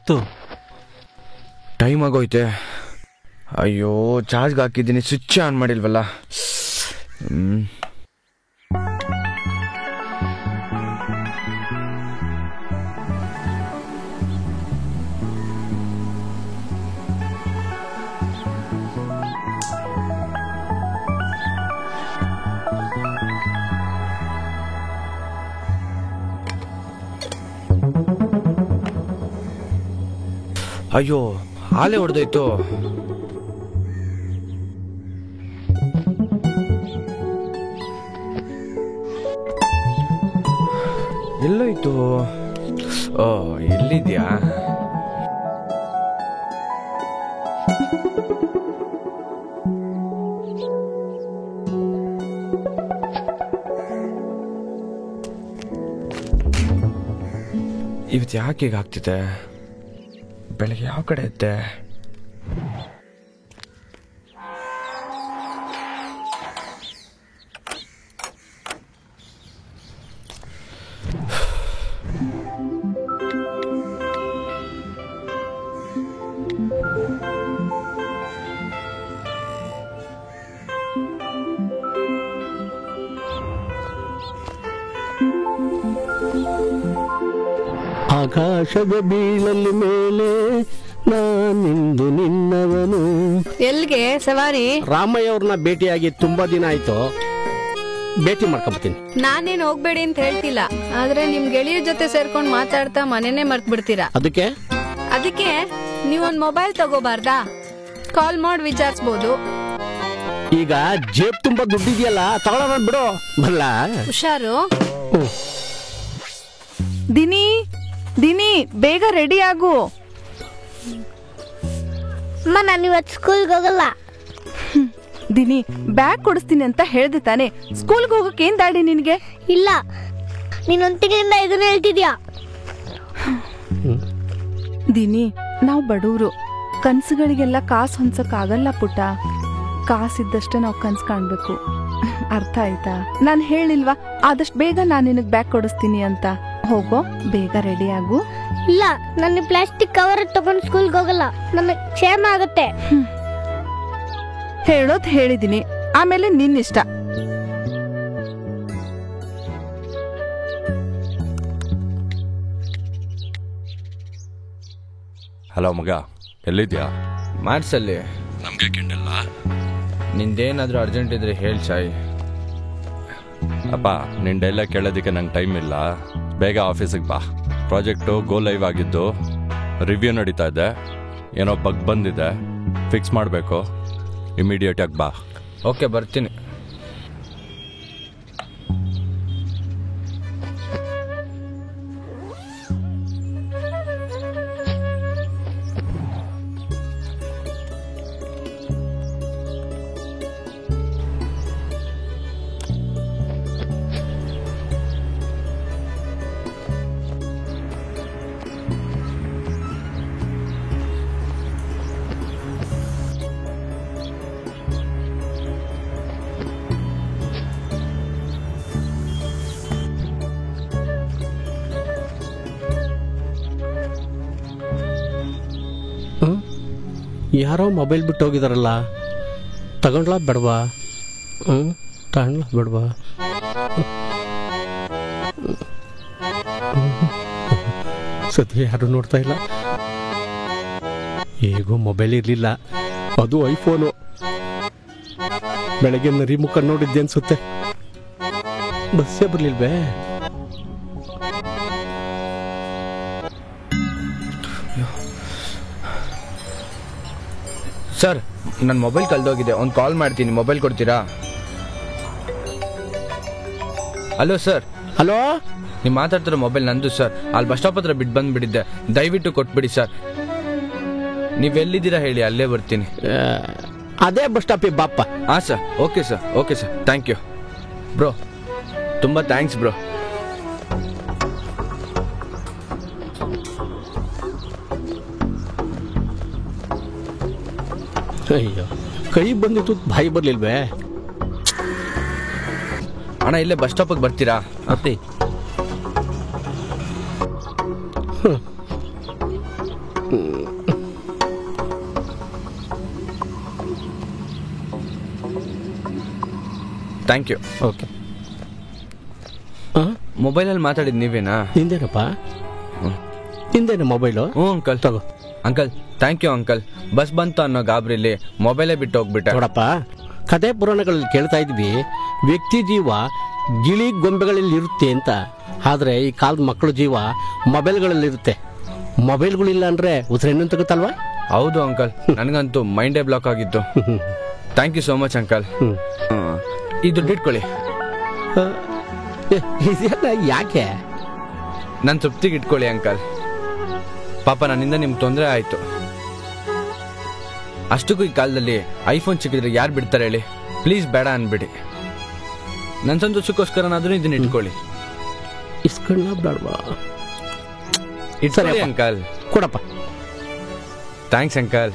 ಎಷ್ಟೊತ್ತು? ಟೈಮ್ ಆಗೋಯ್ತೆ. ಅಯ್ಯೋ, ಚಾರ್ಜ್ಗೆ ಹಾಕಿದ್ದೀನಿ, ಸ್ವಿಚ್ ಆನ್ ಮಾಡಿಲ್ವಲ್ಲ. ಅಯ್ಯೋ, ಹಾಲೆ ಹೊಡೆದೋಯ್ತು. ಎಲ್ಲೋಯ್ತು? ಓ, ಎಲ್ಲಿದ್ಯಾ? ಇವತ್ತು ಯಾಕೆ ಹೀಗಾಗ್ತಿದೆ? ಬೆಳಗ್ಗೆ ಯಾವ ಕಡೆ ಇದ್ದೆ? ಆಕಾಶದ ಬೀಳಲ್ಲಿ ಮೇಲೆ ನಾನಿಂದು ನಿನ್ನವನು. ಎಲ್ಗೆ ಸವಾರಿ? ರಾಮಯ್ಯ ಅವ್ರನ್ನ ಭೇಟಿಯಾಗಿ ತುಂಬಾ ದಿನ ಆಯ್ತು, ಭೇಟಿ ಮಾಡ್ಕೊಂಬತ್ತೀನಿ. ನಾನೇನ್ ಹೋಗ್ಬೇಡಿ ಅಂತ ಹೇಳ್ತಿಲ್ಲ, ಆದ್ರೆ ನಿಮ್ ಗೆಳೆಯರ ಜೊತೆ ಸೇರ್ಕೊಂಡ್ ಮಾತಾಡ್ತಾ ಮನೆನೇ ಮರ್ತ್ ಬಿಡ್ತೀರಾ. ಅದಕ್ಕೆ ನೀವೊಂದ್ ಮೊಬೈಲ್ ತಗೋಬಾರ್ದಾ? ಕಾಲ್ ಮಾಡಿ ವಿಚಾರಿಸಬಹುದು. ಈಗ ಜೇಬ್ ತುಂಬಾ ದುಡ್ಡಿದೆಯಲ್ಲ, ತಗೊಳ್ಳೋಣ ಬಿಡು. ಬಲ್ಲ ಹುಷಾರು. ದಿನಿ ಬೇಗ ರೆಡಿ ಆಗು. ನಾನು ಇವತ್ತು ಸ್ಕೂಲ್ಗೆ ಹೋಗಲ್ಲ. ದಿನಿ, ಬ್ಯಾಗ್ ಕೊಡಿಸ್ತೀನಿ ಅಂತ ಹೇಳ್ದೆ ತಾನೆ. ಸ್ಕೂಲ್ಗೆ ಹೋಗಕ್ಕೆ ಏನ್ ದಾಡಿ ನಿನ್ಗೆ? ಇಲ್ಲ, ನೀನೊಂದ್ ತಿಂಗಳಿಂದ ಇದನ್ನ ಹೇಳ್ತಿದ್ಯಾ. ದಿನಿ, ನಾವು ಬಡವರು, ಕನ್ಸುಗಳಿಗೆಲ್ಲ ಕಾಸು ಹೊಂದ್ಸಕ್ ಆಗಲ್ಲ ಪುಟ್ಟ. ಕಾಸಿದ್ದಷ್ಟೇ ನಾವು ಕನ್ಸು ಕಾಣ್ಬೇಕು, ಅರ್ಥ ಆಯ್ತಾ? ನಾನ್ ಹೇಳಿಲ್ವಾ ಆದಷ್ಟು ಬೇಗ ನಾನು ನಿನಗ್ ಬ್ಯಾಗ್ ಕೊಡಿಸ್ತೀನಿ ಅಂತ? ಹೋಗೋ, ಬೇಗ ರೆಡಿ ಆಗು. ಇಲ್ಲ, ನಾನು ಪ್ಲಾಸ್ಟಿಕ್ ಕವರ್ ತಗೊಂಡು ಸ್ಕೂಲ್ಗೆ ಹೋಗಲ್ಲ, ನನಗೆ ಕ್ಷೇಮ ಆಗುತ್ತೆ. ಹೇಳೋದ್ ಹೇಳಿದೀನಿ, ಆಮೇಲೆ ನಿನ್ನಿಷ್ಟ. ಹಲೋ ಮಗ, ಎಲ್ಲಿದ್ಯಾ? ಮಾಡ್ಸಲ್ಲಿ. ನಮ್ಗೆ ಕಿಂಡಲ್ಲ. ನಿಂದೇನಾದ್ರೂ ಅರ್ಜೆಂಟ್ ಇದ್ರೆ ಹೇಳಿ ಸಾಯಿ. ಅಪ್ಪ, ನಿನ್ ಡೈಲಾಗ್ ಕೇಳೋದಕ್ಕೆ ನಂಗೆ ಟೈಮ್ ಇಲ್ಲ. ಬೇಗ ಆಫೀಸಿಗೆ ಬಾ. ಪ್ರಾಜೆಕ್ಟು ಗೋ ಲೈವ್ ಆಗಿದ್ದು, ರಿವ್ಯೂ ನಡೀತಾ ಇದೆ. ಏನೋ ಬಗ್ ಬಂದಿದೆ, ಫಿಕ್ಸ್ ಮಾಡಬೇಕು. ಇಮಿಡಿಯೇಟ್ ಆಗಿ ಬಾ. ಓಕೆ, ಬರ್ತೀನಿ. ಯಾರೋ ಮೊಬೈಲ್ ಬಿಟ್ಟು ಹೋಗಿದಾರಲ್ಲ, ತಗೊಂಡ್ಲಾ ಬೇಡವಾ? ತಗೊಂಡ್ಲಾ ಬೇಡವಾ? ಸದ್ಯ ಯಾರು ನೋಡ್ತಾ ಇಲ್ಲ. ಹೇಗೋ ಮೊಬೈಲ್ ಇರಲಿಲ್ಲ, ಅದು ಐಫೋನು. ಬೆಳಗ್ಗೆ ನರಿ ಮುಖ ನೋಡಿದ್ದೆ ಅನ್ಸುತ್ತೆ. ಬಸ್ಸೇ ಬರ್ಲಿಲ್ವೇ? ಸರ್, ನನ್ನ ಮೊಬೈಲ್ ಕಳೆದೋಗಿದೆ, ಒಂದು ಕಾಲ್ ಮಾಡ್ತೀನಿ, ಮೊಬೈಲ್ ಕೊಡ್ತೀರಾ? Hello sir. ಹಲೋ, ನೀವು ಮಾತಾಡ್ತಿರೋ ಮೊಬೈಲ್ ನಂದು ಸರ್. ಅಲ್ಲಿ ಬಸ್ ಸ್ಟಾಪ್ ಹತ್ರ ಬಿಟ್ಟು ಬಂದ್ಬಿಟ್ಟಿದ್ದೆ, ದಯವಿಟ್ಟು ಕೊಟ್ಬಿಡಿ ಸರ್. ನೀವೆಲ್ಲಿದ್ದೀರಾ ಹೇಳಿ, ಅಲ್ಲೇ ಬರ್ತೀನಿ. ಅದೇ ಬಸ್ ಸ್ಟಾಪಿಗೆ ಬಾಪ್ಪ. ಹಾಂ sir, okay sir, okay sir, thank you bro, ತುಂಬ ಥ್ಯಾಂಕ್ಸ್ ಬ್ರೋ. ಅಯ್ಯೋ, ಕೈ ಬಂದಿತ್ತು, ಬಾಯಿ ಬರ್ಲಿಲ್ವೇ? ಅಣ್ಣ, ಇಲ್ಲೇ ಬಸ್ ಸ್ಟಾಪಿಗೆ ಬರ್ತೀರಾ? ಅತ್ತಿ ಥ್ಯಾಂಕ್ ಯು. ಓಕೆ. ಮೊಬೈಲಲ್ಲಿ ಮಾತಾಡಿದ್ ನೀವೇನಾ? ನಿಂದೇನಪ್ಪ? ನಿಂದೇನ ಮೊಬೈಲು? ಹ್ಞೂ ಅಂಕಲ್. ತಗೋ. Uncle thank you uncle. Bus ಬಂತು ಅನ್ನೋ ಗಾಬರಿಲಿ ಮೊಬೈಲೇ ಬಿಟ್ಟು ಹೋಗ್ಬಿಟ್ಟೆ. ನೋಡಪ್ಪ, ಕಥೆ ಪುರಾಣಗಳಲ್ಲಿ ಕೇಳ್ತಾ ಇದ್ವಿ ವ್ಯಕ್ತಿ ಜೀವ ಗಿಳಿ ಗೊಂಬೆಗಳಲ್ಲಿ ಇರುತ್ತೆ ಅಂತ. ಆದ್ರೆ ಈ ಕಾಲದ ಮಕ್ಕಳ ಜೀವ ಮೊಬೈಲ್ಗಳಲ್ಲಿ ಇರುತ್ತೆ. ಮೊಬೈಲ್ಗಳಿಲ್ಲ ಅಂದ್ರೆ ಉಸಿರೇನು ತಗುತ್ತಲ್ವಾ? ಹೌದು ಅಂಕಲ್, ನನಗಂತೂ ಮೈಂಡೇ ಬ್ಲಾಕ್ ಆಗಿತ್ತು. Thank you so much uncle. ಈ ದುಡ್ಡು ಇಟ್ಕೊಳ್ಳಿ. ಇದೆಲ್ಲ ಯಾಕೆ? ನನ್ನ ತೃಪ್ತಿಗೆ ಇಟ್ಕೊಳ್ಳಿ ಅಂಕಲ್. ಪಾಪ ನನ್ನಿಂದ ನಿಮ್ಗೆ ತೊಂದರೆ ಆಯ್ತು. ಅಷ್ಟಕ್ಕೂ ಈ ಕಾಲದಲ್ಲಿ ಐಫೋನ್ ಸಿಕ್ಕಿದ್ರೆ ಯಾರು ಬಿಡ್ತಾರೆ ಹೇಳಿ? ಪ್ಲೀಸ್ ಬೇಡ ಅನ್ಬಿಡಿ. ನನ್ನ ಸಂತೋಷಕ್ಕೋಸ್ಕರನಾದ್ರೂ ಇದನ್ನ ಇಟ್ಕೊಳ್ಳಿ. ಇಸ್ಕೊಳ್ಳ ಬೇಡವಾ? ಇಟ್ಕೊಳ್ಳಿ ಅಂಕಲ್. ಕೊಡಪ್ಪ. Thanks uncle.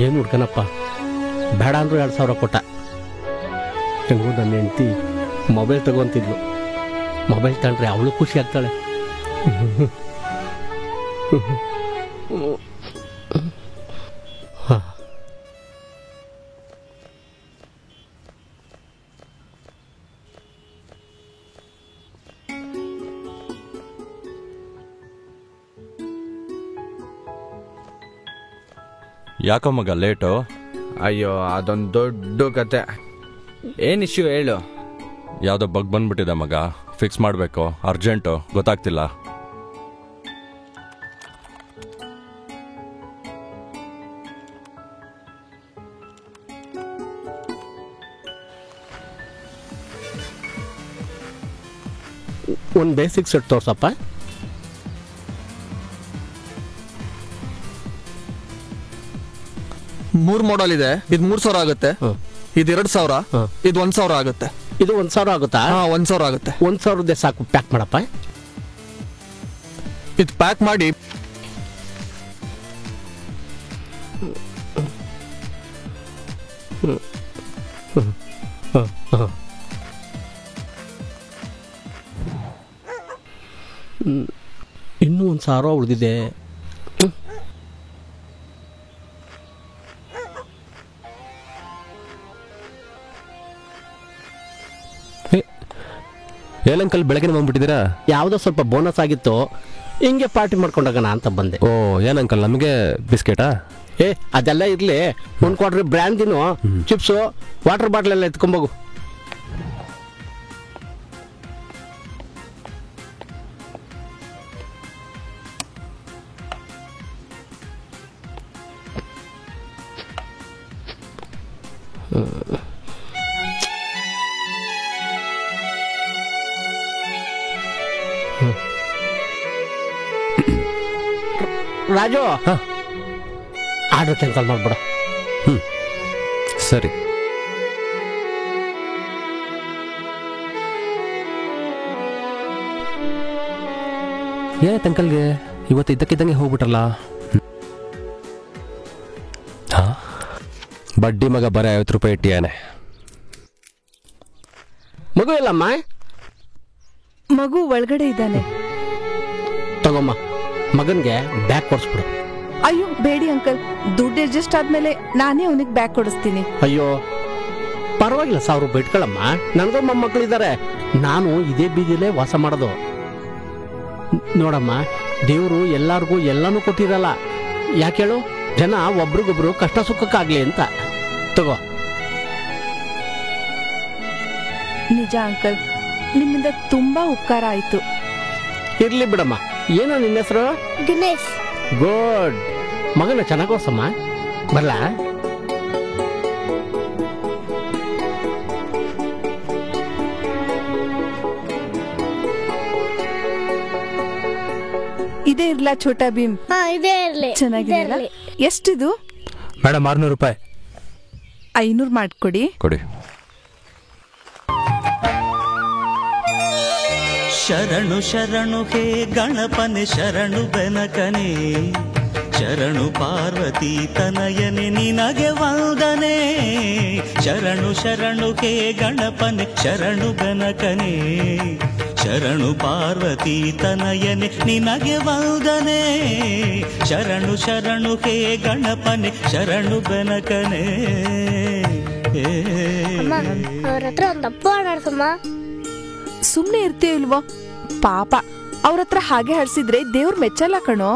ಏನು ಹುಡ್ಕನಪ್ಪ, ಬೇಡ ಅಂದ್ರೂ 2,000 ಕೊಟ್ಟ. ಹೆಂಗೋ ನನ್ನ ಹೆಂಡತಿ ಮೊಬೈಲ್ ತಗೊಂತಿದ್ಲು. ಮೊಬೈಲ್ ತಗೊಂಡ್ರೆ ಅವಳು ಖುಷಿ ಆಗ್ತಾಳೆ. ಯಾಕೋ ಮಗ ಲೇಟು? ಅಯ್ಯೋ ಅದೊಂದು ದೊಡ್ಡ ಕತೆ. ಏನ್ ಇಶ್ಯೂ ಹೇಳು? ಯಾವುದೋ ಬಗ್ ಬಂದ್ಬಿಟ್ಟಿದೆ ಮಗ, ಫಿಕ್ಸ್ ಮಾಡಬೇಕು, ಅರ್ಜೆಂಟು, ಗೊತ್ತಾಗ್ತಿಲ್ಲ. ಒಂದು ಬೇಸಿಕ್ ಸೆಟ್ ತೋರ್ಸಪ್ಪ. ಮೂರ್ ಮಾಡಲ್ ಇದೆ. ಇದು 3,000 ಆಗುತ್ತೆ. ಇದು 2,000. ಇದು 1,000 ಆಗುತ್ತೆ. ಇದು 1,000 ಆಗುತ್ತಾ? 1,000 ಆಗುತ್ತೆ. 1,000 ಸಾಕು, ಪ್ಯಾಕ್ ಮಾಡಪ್ಪ. ಇದು ಪ್ಯಾಕ್ ಮಾಡಿ. ಇನ್ನೂ 1,000 ಉಳಿದಿದೆ. ಏನಂಕಲ್ ಬೆಳಗ್ಗೆ ಬಂದ್ಬಿಟ್ಟಿದ್ದೀರಾ? ಯಾವುದೋ ಸ್ವಲ್ಪ ಬೋನಸ್ ಆಗಿತ್ತು, ಹಿಂಗೆ ಪಾರ್ಟಿ ಮಾಡ್ಕೊಂಡೋಗೋಣ ಅಂತ ಬಂದೆ. ಓ ಏನಂಕಲ್, ನಮಗೆ ಬಿಸ್ಕೆಟಾ? ಅದೆಲ್ಲ ಇರ್ಲಿ, ಒಂದು ಕ್ವಾರ್ಟರ್ ಬ್ರ್ಯಾಂಡಿನು, ಚಿಪ್ಸು, ವಾಟರ್ ಬಾಟ್ಲ್ ಎಲ್ಲ ಎತ್ಕೊಂಬೋಗು. ರಾಜು, ಆರ್ಡರ್ ಕ್ಯಾನ್ಸಲ್ ಮಾಡ್ಬಿಡ. ಸರಿ. ಏನಾಯ್ತು ಅಂಕಲ್ಗೆ? ಇವತ್ತು ಇದ್ದಕ್ಕಿದ್ದಂಗೆ ಹೋಗ್ಬಿಟ್ರಲ್ಲ. ಬಡ್ಡಿ ಮಗ ಬರೀ 50 ರೂಪಾಯಿ ಇಟ್ಟಿಯಾನೆ. ಮಗು ಇಲ್ಲಮ್ಮ? ಮಗು ಒಳಗಡೆ ಇದ್ದಾನೆ. ತಗೊಮ್ಮ, ಮಗನ್ಗೆ ಬ್ಯಾಗ್ ಕೊಡಿಸ್ಬಿಡು. ಅಯ್ಯೋ ಬೇಡಿ ಅಂಕಲ್, ದುಡ್ಡು ಅಡ್ಜಸ್ಟ್ ಆದ್ಮೇಲೆ ನಾನೇ ಅವನಿಗೆ ಬ್ಯಾಗ್ ಕೊಡಿಸ್ತೀನಿ. ಅಯ್ಯೋ ಪರವಾಗಿಲ್ಲ, 1,000 ರೂಪಾಯಿ ಇಟ್ಕೊಳ್ಳಮ್ಮ. ನನಗೂ ಮೊಮ್ಮಕ್ಕಳಿದ್ದಾರೆ, ನಾನು ಇದೇ ಬೀದಿಲೇ ವಾಸ ಮಾಡೋದು. ನೋಡಮ್ಮ, ದೇವರು ಎಲ್ಲಾರ್ಗೂ ಎಲ್ಲಾನು ಕೊಟ್ಟಿರಲ್ಲ. ಯಾಕೆ ಹೇಳು? ಜನ ಒಬ್ರಿಗೊಬ್ರು ಕಷ್ಟ ಸುಖಕ್ಕಾಗ್ಲಿ ಅಂತ. ತಗೋ. ನಿಜ ಅಂಕಲ್, ನಿಮ್ಮಿಂದ ತುಂಬಾ ಉಪಕಾರ ಆಯ್ತು. ಇರ್ಲಿ ಬಿಡಮ್ಮ. ಏನೋ ನಿನ್ನ ಹೆಸರು? ದಿನೇಶ್. ಗುಡ್. ಮಗನ ಚೆನ್ನಾಗಿ ಓದ್ಸಮ್ಮ. ಬರ್ಲಾ? ಇದೇ ಇರ್ಲಾ ಛೋಟಾ ಭೀಮ್? ಇದೇ ಇರ್ಲಿ. ಚೆನ್ನಾಗಿದೆಯಲ್ಲ? ಎಷ್ಟಿದು? ಮೇಡಮ್ 600 ರೂಪಾಯಿ. 500 ಮಾಡ್ಕೊಡಿ. ಕೊಡಿ. ಶರಣು ಶರಣು ಹೇ ಗಣಪನೆ ಶರಣು ಬೆನಕನೆ, ಶರಣು ಪಾರ್ವತಿ ತನಯನೆ ನಿನಗೆ ವಂದನೆ. ಶರಣು ಶರಣು ಹೇ ಗಣಪನೆ ಶರಣು ಬೆನಕನೆ, ಶರಣು ಪಾರ್ವತಿ ತನಯನೆ ನಿನಗೆ ವಂದನೆ ಶರಣು ಶರಣು ಹೇ ಗಣಪನೆ ಶರಣು ಬೆನಕನೆ ಅವ್ರ ಹತ್ರ ಒಂದು ಅಪ್ಪ ಆಡಾಡ್ಸಮ್ಮ. ಸುಮ್ನೆ ಇರ್ತೀಯ ಇಲ್ವೋ ಪಾಪ, ಅವ್ರ ಹತ್ರ ಹಾಗೆ ಹಾಡ್ಸಿದ್ರೆ ದೇವ್ರ ಮೆಚ್ಚಲ್ಲ ಕಣೋ.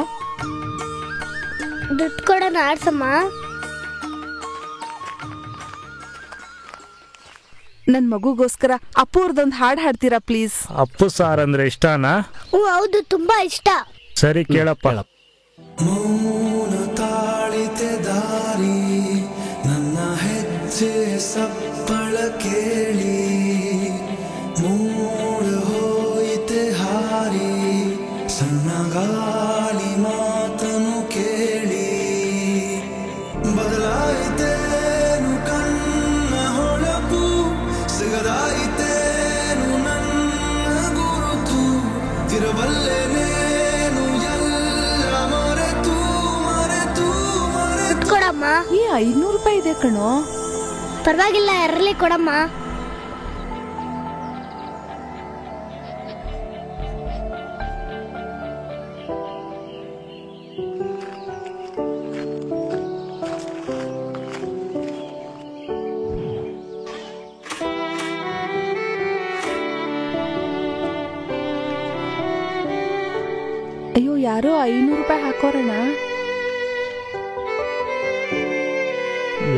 ದುಡ್ಡು ಕೊಡೋಣ ಆಡ್ಸಮ್ಮ. ನನ್ ಮಗುಗೋಸ್ಕರ ಅಪ್ಪು ಅವ್ರದೊಂದು ಹಾಡ್ ಹಾಡ್ತೀರಾ ಪ್ಲೀಸ್? ಅಪ್ಪು ಸಾರ್ ಅಂದ್ರೆ ಇಷ್ಟನಾ? ಹೌದು, ತುಂಬಾ ಇಷ್ಟ. ಸರಿ ಕೇಳಪ್ಪ. ಮೌನ ತಾಳಿತೆ ದಾರಿ ನನ್ನ ಹೆಜ್ಜೆ ಸಪ್ಪಳ ಕೇಳಿ ಮೂಡ ಹೋಯಿತೆ ಹಾರಿ ಸಣ್ಣ ಗಾಳಿ ಮಾತನು ಕೇಳಿ ಬದಲಾಯಿತೇನು ಕಣ್ಣ ಹೊಳಪು ಸಿಗದಾಯಿತೇನು ನನ್ನ ಗುರುತು ತಿರಬಲ್ಲೆನೇನು ಎಲ್ಲ ಮರೆತು ಮರೆತು ಮರೆತು ಕೊಡಮ್ಮ. ಈ 500 ರೂಪಾಯಿ ಇದೆ ಕಣೋ. ಪರವಾಗಿಲ್ಲ, ಇರಲಿ ಕೊಡಮ್ಮ. ಅಯ್ಯೋ, ಯಾರೋ 500 ರೂಪಾಯಿ ಹಾಕೋರಣ.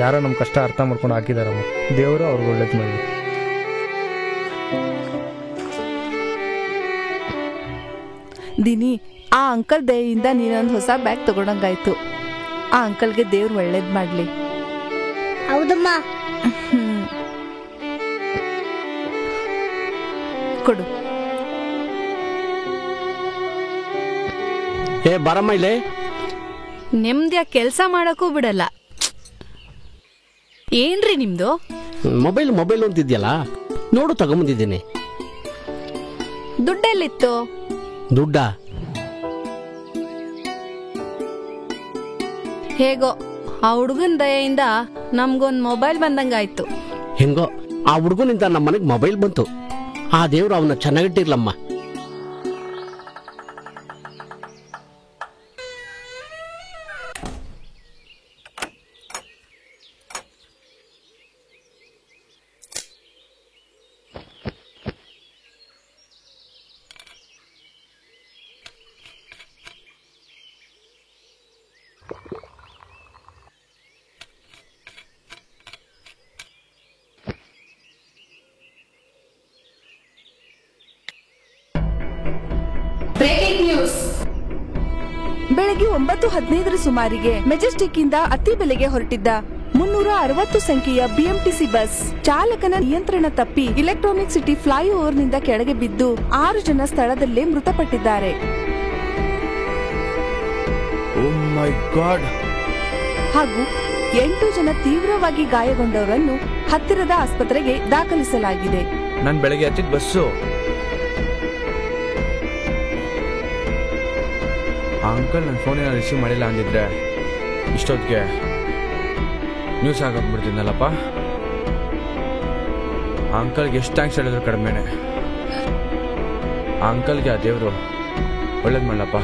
ಯಾರೋ ನಮ್ಮ ಕಷ್ಟ ಅರ್ಥ ಮಾಡ್ಕೊಂಡು ಹಾಕಿದಾರಮ್ಮ. ದೇವರು ಅವ್ರಿಗೆ ಒಳ್ಳೇದು ಮಾಡಿ. ದಿನಿ, ಆ ಅಂಕಲ್ ದಯೆಯಿಂದ ನೀನೊಂದು ಹೊಸ ಬ್ಯಾಗ್ ತಗೊಂಡಂಗಾಯ್ತು. ಆ ಅಂಕಲ್ಗೆ ದೇವ್ರು ಒಳ್ಳೇದ್ ಮಾಡ್ಲಿ. ಹೌದಮ್ಮ. ಕೊಡು. ಏ ಬರಮ್ಮ ಇಲ್ಲಿ. ನೆಮ್ಮದಿಯ ಕೆಲಸ ಮಾಡಕ್ಕೂ ಬಿಡಲ್ಲ. ಏನ್ರಿ ನಿಮ್ದು? ಮೊಬೈಲ್ ಅಂತಿದ್ಯಲ್ಲ, ನೋಡು ತಗೊಂಬಂದಿದ್ದೀನಿ. ದುಡ್ಡೆಲ್ಲಿತ್ತು? ದುಡ್ಡ ಹೇಗೋ ಆ ಹುಡುಗನ ದಯೆಯಿಂದ ನಮ್ಗೊಂದ್ ಮೊಬೈಲ್ ಬಂದಂಗಾಯ್ತು. ಹೆಂಗೋ ಆ ಹುಡುಗನಿಂದ ನಮ್ಮ ಮನೆಗೆ ಮೊಬೈಲ್ ಬಂತು. ಆ ದೇವ್ರು ಅವನ್ನ ಚೆನ್ನಾಗಿಟ್ಟಿರ್ಲಮ್ಮ. ಬೆಳಗ್ಗೆ 9:15 ಸುಮಾರಿಗೆ ಮೆಜೆಸ್ಟಿಕ್ ಇಂದ ಅತಿ ಬೆಲೆಗೆ ಹೊರಟಿದ್ದ 360 ಸಂಖ್ಯೆಯ ಬಿಎಂಟಿಸಿ ಬಸ್ ಚಾಲಕನ ನಿಯಂತ್ರಣ ತಪ್ಪಿ ಇಲೆಕ್ಟ್ರಾನಿಕ್ ಸಿಟಿ ಫ್ಲೈಓವರ್ ನಿಂದ ಕೆಳಗೆ ಬಿದ್ದು 6 ಜನ ಸ್ಥಳದಲ್ಲೇ ಮೃತಪಟ್ಟಿದ್ದಾರೆ. ಹಾಗೂ 8 ಜನ ತೀವ್ರವಾಗಿ ಗಾಯಗೊಂಡವರನ್ನು ಹತ್ತಿರದ ಆಸ್ಪತ್ರೆಗೆ ದಾಖಲಿಸಲಾಗಿದೆ. ನಾನು ಬೆಳಗ್ಗೆ ಹತ್ತಿದ ಬಸ್ಸು ಆ ಅಂಕಲ್ ನನ್ನ ಫೋನಿನ ರಿಸೀವ್ ಮಾಡಿಲ್ಲ ಅಂದಿದ್ರೆ ಇಷ್ಟೊತ್ತಿಗೆ ನ್ಯೂಸ್ ಆಗೋಗ್ಬಿಡ್ತಿದ್ನಲ್ಲಪ್ಪ. ಆ ಅಂಕಲ್ಗೆ ಎಷ್ಟು ಥ್ಯಾಂಕ್ಸ್ ಹೇಳಿದ್ರು ಕಡಿಮೆನೆ. ಆ ಅಂಕಲ್ಗೆ ಆ ದೇವರು ಒಳ್ಳೇದು ಮಾಡಲಪ್ಪ.